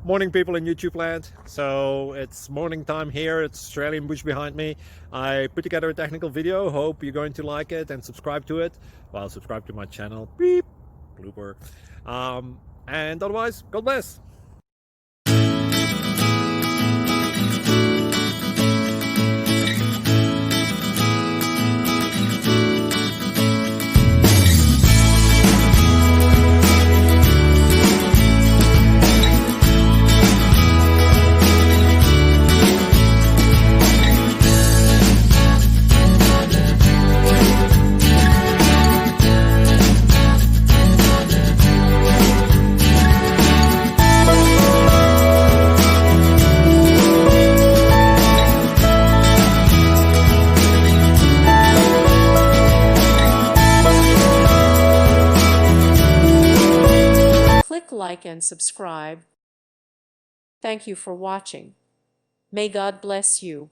Morning, people in YouTube land. So it's morning time here. It's Australian bush behind me. I put together a technical video. Hope you're going to like it and subscribe to it. Well, subscribe to my channel. Beep, blooper. And otherwise, God bless. Click like and subscribe. Thank you for watching. May God bless you.